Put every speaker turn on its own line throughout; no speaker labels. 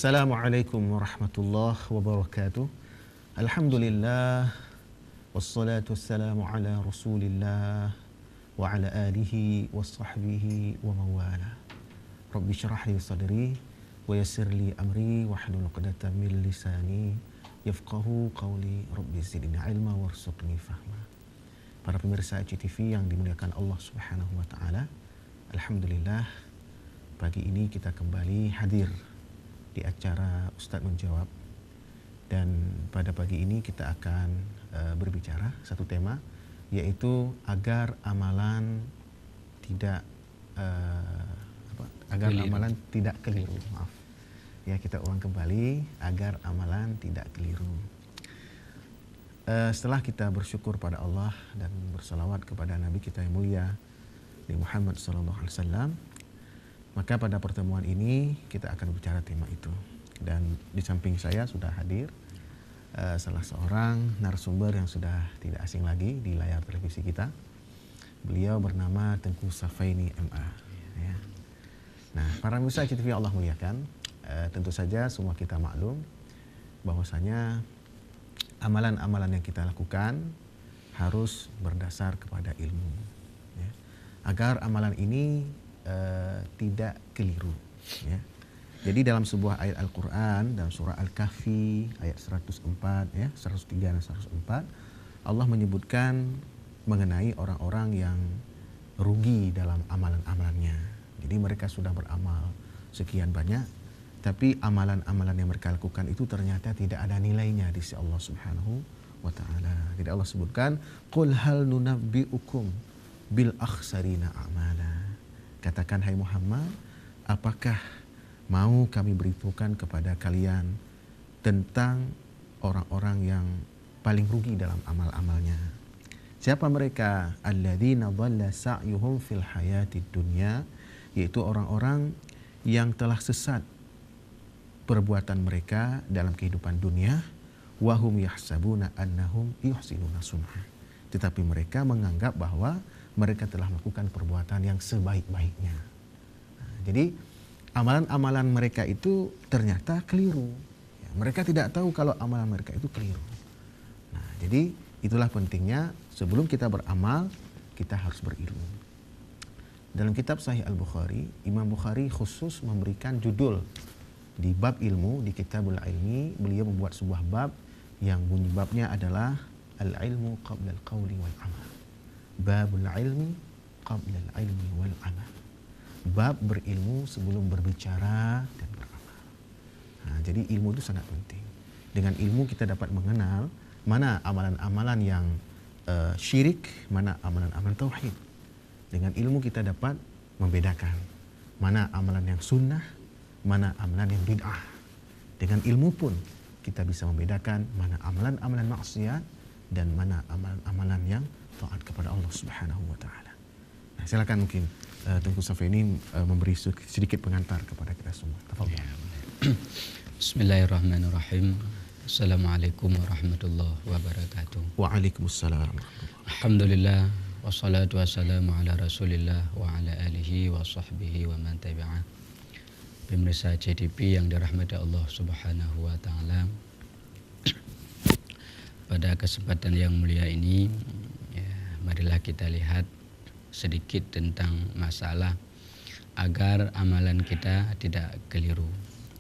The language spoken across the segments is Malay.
Assalamualaikum warahmatullahi wabarakatuh. Alhamdulillah wassalatu wassalamu ala Rasulillah wa ala alihi wa sahbihi wa mawala. Rabbi syrah li sadri wa yassir li amri wa hlul 'uqdatam min lisani yafqahu qawli. Rabbi zidni ilma warzuqni fahma. Para pemirsa ICTV yang dimuliakan Allah Subhanahu wa taala, alhamdulillah pagi ini kita kembali hadir di acara Ustadz Menjawab, dan pada pagi ini kita akan berbicara satu tema, yaitu agar amalan tidak amalan tidak keliru. Maaf ya, kita ulang kembali, agar amalan tidak keliru. Setelah kita bersyukur pada Allah dan bersalawat kepada Nabi kita yang mulia Nabi Muhammad SAW, maka pada pertemuan ini kita akan bicara tema itu. Dan di samping saya sudah hadir salah seorang narasumber yang sudah tidak asing lagi di layar televisi kita. Beliau bernama Tengku Safaini MA. Ya. Nah, para pemirsa ICTV Allah muliakan, tentu saja semua kita maklum bahwasanya amalan-amalan yang kita lakukan harus berdasar kepada ilmu. Ya. Agar amalan ini tidak keliru, ya. Jadi dalam sebuah ayat Al-Quran, dalam surah Al-Kahfi ayat 104, ya, 103 dan 104, Allah menyebutkan mengenai orang-orang yang rugi dalam amalan-amalannya. Jadi mereka sudah beramal sekian banyak, tapi amalan-amalan yang mereka lakukan itu ternyata tidak ada nilainya di sisi Allah Subhanahu wa taala. Jadi Allah sebutkan, qul hal nunabbiukum bil akhsarina a'mala. Katakan, hai Muhammad, apakah mau kami beritahukan kepada kalian tentang orang-orang yang paling rugi dalam amal-amalnya? Siapa mereka? Alladzina dhalla sa'yuhum fil hayatid dunya, yaitu orang-orang yang telah sesat perbuatan mereka dalam kehidupan dunia, wa hum yahsabuna annahum yuhsinuna sun'a. Tetapi mereka menganggap bahwa mereka telah melakukan perbuatan yang sebaik-baiknya. Nah, jadi amalan-amalan mereka itu ternyata keliru. Ya, mereka tidak tahu kalau amalan mereka itu keliru. Nah, jadi itulah pentingnya sebelum kita beramal, kita harus berilmu. Dalam kitab Sahih Al-Bukhari, Imam Bukhari khusus memberikan judul di bab ilmu, di Kitabul Ilmi, beliau membuat sebuah bab yang bunyi babnya adalah Al-ilmu qabla al-qawli wal amal. Babul ilmi qabla al-ilmi wal amal. Bab berilmu sebelum berbicara dan beramal. Nah, jadi ilmu itu sangat penting. Dengan ilmu kita dapat mengenal mana amalan-amalan yang syirik, mana amalan-amalan tauhid. Dengan ilmu kita dapat membedakan mana amalan yang sunnah, mana amalan yang bid'ah. Dengan ilmu pun kita bisa membedakan mana amalan-amalan maksiat dan mana amalan-amalan yang taat kepada Allah Subhanahu wa taala. Nah, silakan mungkin Tengku Safaini memberi sedikit pengantar kepada kita semua. Tafadhol.
Bismillahirrahmanirrahim. Assalamualaikum warahmatullahi wabarakatuh.
Waalaikumsalam.
Alhamdulillah wassalatu wassalamu ala Rasulillah wa ala alihi wa sahbihi wa man tabi'ah. Pemirsa CTV yang dirahmati Allah Subhanahu wa taala. Pada kesempatan yang mulia ini, marilah kita lihat sedikit tentang masalah agar amalan kita tidak keliru.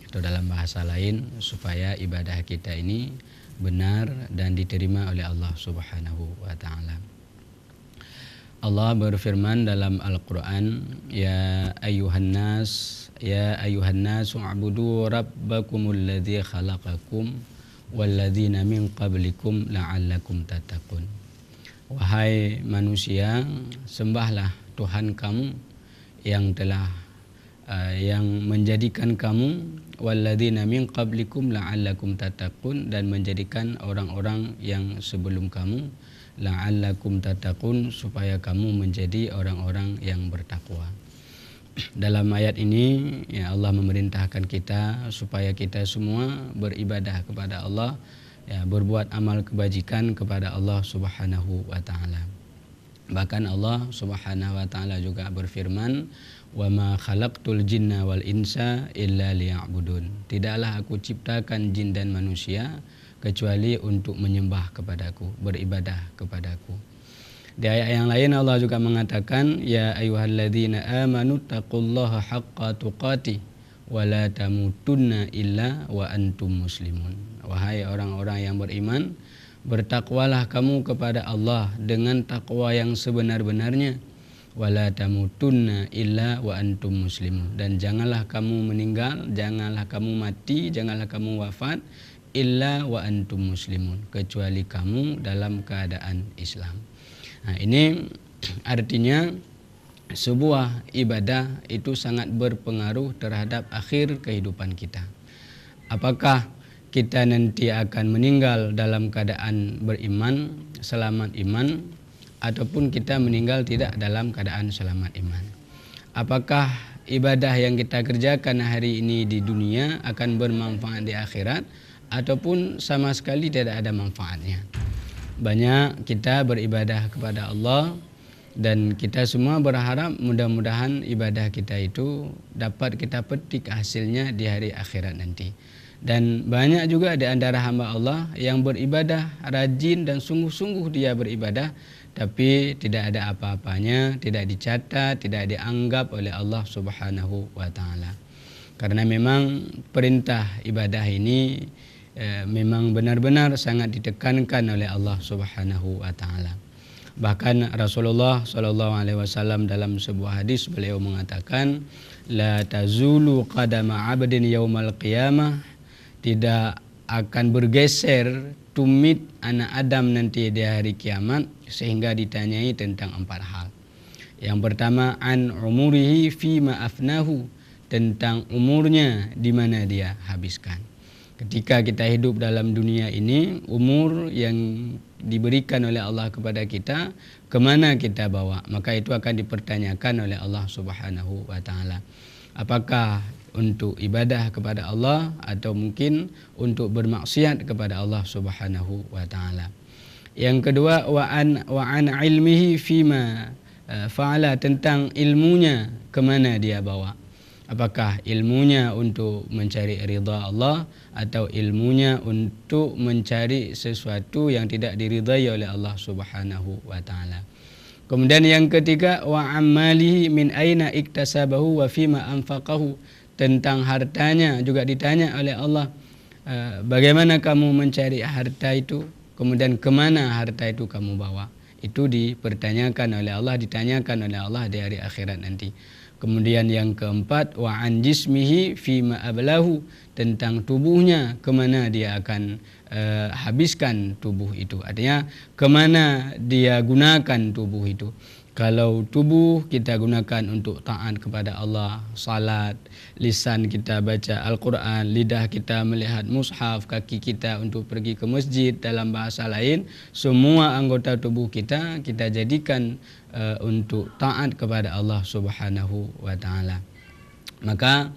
Itu dalam bahasa lain, supaya ibadah kita ini benar dan diterima oleh Allah Subhanahu wa taala. Allah berfirman dalam Al-Qur'an, ya ayuhan nas u'budu rabbakumul ladzi khalaqakum walladzina min qablikum la'allakum tattaqun. Wahai manusia, sembahlah Tuhan kamu yang telah yang menjadikan kamu, walladzina min qablikum la'allakum tattaqun, dan menjadikan orang-orang yang sebelum kamu, la'allakum tattaqun, supaya kamu menjadi orang-orang yang bertakwa. Dalam ayat ini, ya, Allah memerintahkan kita supaya kita semua beribadah kepada Allah, ya, berbuat amal kebajikan kepada Allah Subhanahu wa taala. Bahkan Allah Subhanahu wa taala juga berfirman, "Wa ma khalaqtul jinna wal insa illa liya'budun." Tidaklah aku ciptakan jin dan manusia kecuali untuk menyembah kepadaku, beribadah kepadaku. Di ayat yang lain Allah juga mengatakan, "Ya ayyuhalladzina amanu taqullaha haqqa tuqatih wa la tamutunna illa wa antum muslimun." Wahai orang-orang yang beriman, bertakwalah kamu kepada Allah dengan takwa yang sebenar-benarnya. Wala tamutunna illa wa antum muslimun. Dan janganlah kamu meninggal, janganlah kamu mati, janganlah kamu wafat illa wa antum muslimun, kecuali kamu dalam keadaan Islam. Nah, ini artinya sebuah ibadah itu sangat berpengaruh terhadap akhir kehidupan kita. Apakah kita nanti akan meninggal dalam keadaan beriman, selamat iman, ataupun kita meninggal tidak dalam keadaan selamat iman. Apakah ibadah yang kita kerjakan hari ini di dunia akan bermanfaat di akhirat, ataupun sama sekali tidak ada manfaatnya. Banyak kita beribadah kepada Allah, dan kita semua berharap mudah-mudahan ibadah kita itu dapat kita petik hasilnya di hari akhirat nanti. Dan banyak juga di antara hamba Allah yang beribadah rajin dan sungguh-sungguh dia beribadah, tapi tidak ada apa-apanya, tidak dicatat, tidak dianggap oleh Allah Subhanahu wa taala. Karena memang perintah ibadah ini memang benar-benar sangat ditekankan oleh Allah Subhanahu wa taala. Bahkan Rasulullah SAW dalam sebuah hadis beliau mengatakan, "La tazulu qadama 'abdin yaumal qiyamah." Tidak akan bergeser tumit anak Adam nanti di hari kiamat sehingga ditanyai tentang 4 hal. Yang pertama, an umurihi fima afnahu, tentang umurnya di mana dia habiskan. Ketika kita hidup dalam dunia ini, umur yang diberikan oleh Allah kepada kita, kemana kita bawa? Maka itu akan dipertanyakan oleh Allah Subhanahu wa taala. Apakah untuk ibadah kepada Allah atau mungkin untuk bermaksiat kepada Allah Subhanahu wa taala. Yang kedua, wa an ilmihi fima fa'ala, tentang ilmunya kemana dia bawa. Apakah ilmunya untuk mencari ridha Allah atau ilmunya untuk mencari sesuatu yang tidak diridai oleh Allah Subhanahu wa taala. Kemudian yang ketiga, wa amalihi min aina iktasabahu wa fima anfaqahu, tentang hartanya juga ditanya oleh Allah. Bagaimana kamu mencari harta itu, kemudian kemana harta itu kamu bawa. Itu dipertanyakan oleh Allah, ditanyakan oleh Allah di hari akhirat nanti. Kemudian yang keempat, wa an jismihi fima ablahu, tentang tubuhnya kemana dia akan habiskan tubuh itu. Artinya kemana dia gunakan tubuh itu. Kalau tubuh kita gunakan untuk taat kepada Allah, salat, lisan kita baca Al-Quran, lidah kita melihat mushaf, kaki kita untuk pergi ke masjid, dalam bahasa lain, semua anggota tubuh kita jadikan untuk taat kepada Allah Subhanahu wa taala. Maka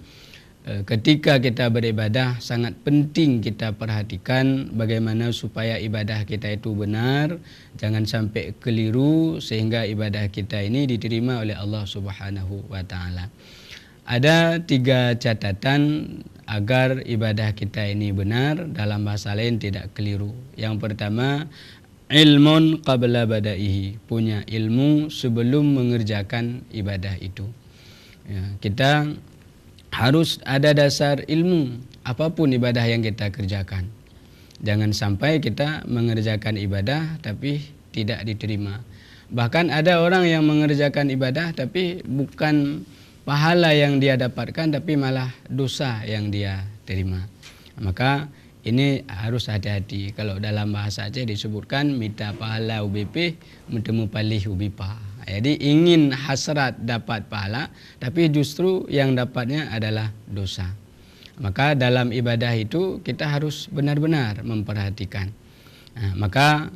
ketika kita beribadah sangat penting kita perhatikan bagaimana supaya ibadah kita itu benar, jangan sampai keliru sehingga ibadah kita ini diterima oleh Allah Subhanahu wa taala. Ada 3 catatan agar ibadah kita ini benar, dalam bahasa lain tidak keliru. Yang pertama, ilmun qabla badaihi, punya ilmu sebelum mengerjakan ibadah itu. Ya, kita harus ada dasar ilmu apapun ibadah yang kita kerjakan. Jangan sampai kita mengerjakan ibadah tapi tidak diterima. Bahkan ada orang yang mengerjakan ibadah tapi bukan pahala yang dia dapatkan, tapi malah dosa yang dia terima. Maka ini harus hati-hati. Kalau dalam bahasa Aceh disebutkan minta pahala UBP, bertemu palih ubipa. Jadi ingin hasrat dapat pahala, tapi justru yang dapatnya adalah dosa. Maka dalam ibadah itu kita harus benar-benar memperhatikan. Maka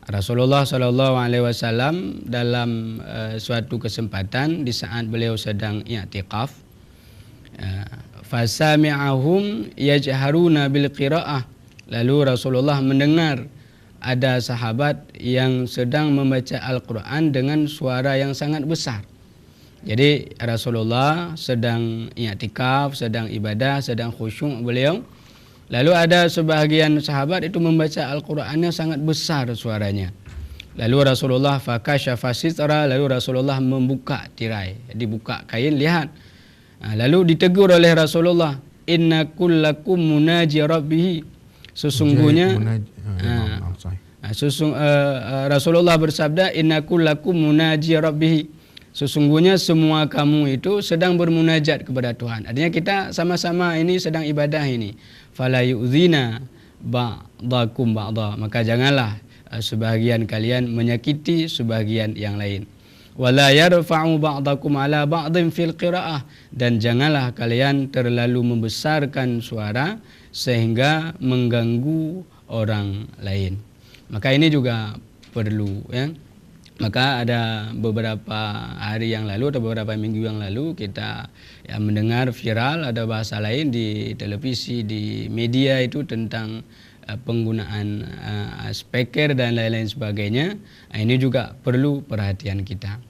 Rasulullah SAW dalam suatu kesempatan di saat beliau sedang i'tikaf, fasami'ahum yajharuna bil qiraah, lalu Rasulullah mendengar ada sahabat yang sedang membaca Al-Quran dengan suara yang sangat besar. Jadi Rasulullah sedang i'tikaf, sedang ibadah, sedang khusyuk beliau. Lalu ada sebahagian sahabat itu membaca Al-Qurannya sangat besar suaranya. Lalu Rasulullah fakashafa sitra, lalu Rasulullah membuka tirai, dibuka kain, lihat. Lalu ditegur oleh Rasulullah, inna kullakum munaji rabbih. Sesungguhnya Rasulullah bersabda, inna kullakum munaji rabbih. Sesungguhnya semua kamu itu sedang bermunajat kepada Tuhan. Artinya kita sama-sama ini sedang ibadah ini. Fala yu'zina ba'dakum ba'da. Maka janganlah sebahagian kalian menyakiti sebahagian yang lain. Wala yarfa'u ba'dakum ala ba'dhin fil qira'ah, dan janganlah kalian terlalu membesarkan suara sehingga mengganggu orang lain. Maka ini juga perlu, ya. Maka ada beberapa hari yang lalu atau beberapa minggu yang lalu kita mendengar viral ada bahasa lain di televisi, di media itu tentang penggunaan speaker dan lain-lain sebagainya. Ini juga perlu perhatian kita.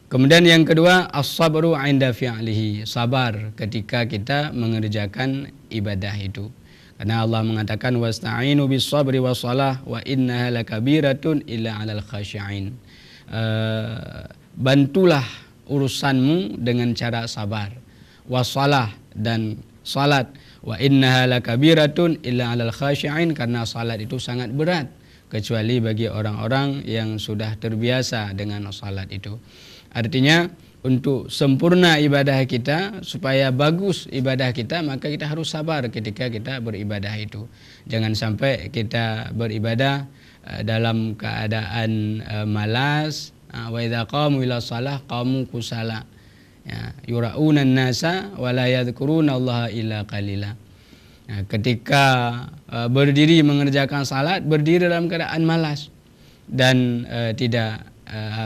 Kemudian yang kedua, as-sabru 'inda fi'lihi, sabar ketika kita mengerjakan ibadah itu. Karena Allah mengatakan wasta'inu bis-sabri was-shalah wa innaha lakabiratun illa 'alal khashi'in. Bantulah urusanmu dengan cara sabar, was-shalah, dan salat. Wa innaha lakabiratun illa 'alal khashi'in, karena salat itu sangat berat kecuali bagi orang-orang yang sudah terbiasa dengan salat itu. Artinya untuk sempurna ibadah kita, supaya bagus ibadah kita, maka kita harus sabar ketika kita beribadah itu. Jangan sampai kita beribadah dalam keadaan malas. Wa idza qamu ila shalah qamu kusala. Ya, yura'una an-nasa wa la yadhkuruna Allah illa qalila. Ketika berdiri mengerjakan salat, berdiri dalam keadaan malas dan tidak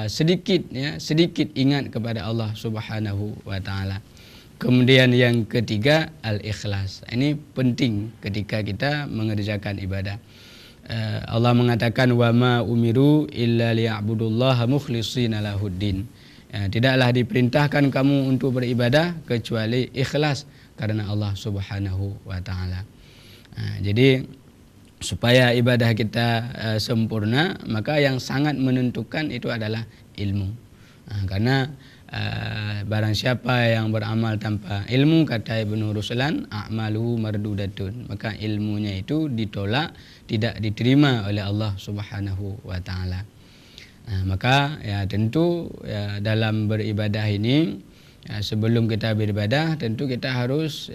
sedikit ingat kepada Allah Subhanahu wa taala. Kemudian yang ketiga, al-ikhlas. Ini penting ketika kita mengerjakan ibadah. Allah mengatakan wa ma umiru illa liya'budullaha mukhlishina lahuddin. Tidaklah diperintahkan kamu untuk beribadah kecuali ikhlas karena Allah Subhanahu wa taala. Jadi supaya ibadah kita sempurna, maka yang sangat menentukan itu adalah ilmu. Karena barang siapa yang beramal tanpa ilmu, kata Ibnu Ruslan, a'maluhu mardudatun, maka ilmunya itu ditolak, tidak diterima oleh Allah Subhanahu wa taala. Maka ya tentu ya, dalam beribadah ini sebelum kita beribadah tentu kita harus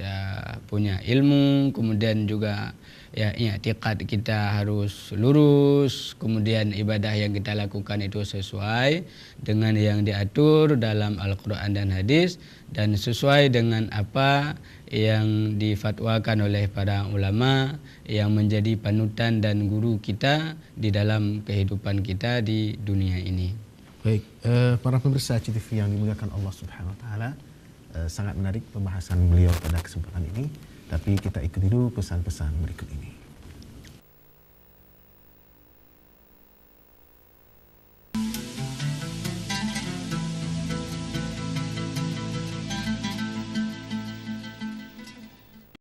punya ilmu, kemudian juga i'tiqad kita harus lurus, kemudian ibadah yang kita lakukan itu sesuai dengan yang diatur dalam Al-Quran dan hadis, dan sesuai dengan apa yang difatwakan oleh para ulama yang menjadi panutan dan guru kita di dalam kehidupan kita di dunia ini.
Baik, para pemirsa CTV yang dimuliakan Allah Subhanahu wa taala, sangat menarik pembahasan beliau pada kesempatan ini, tapi kita ikuti dulu pesan-pesan berikut ini.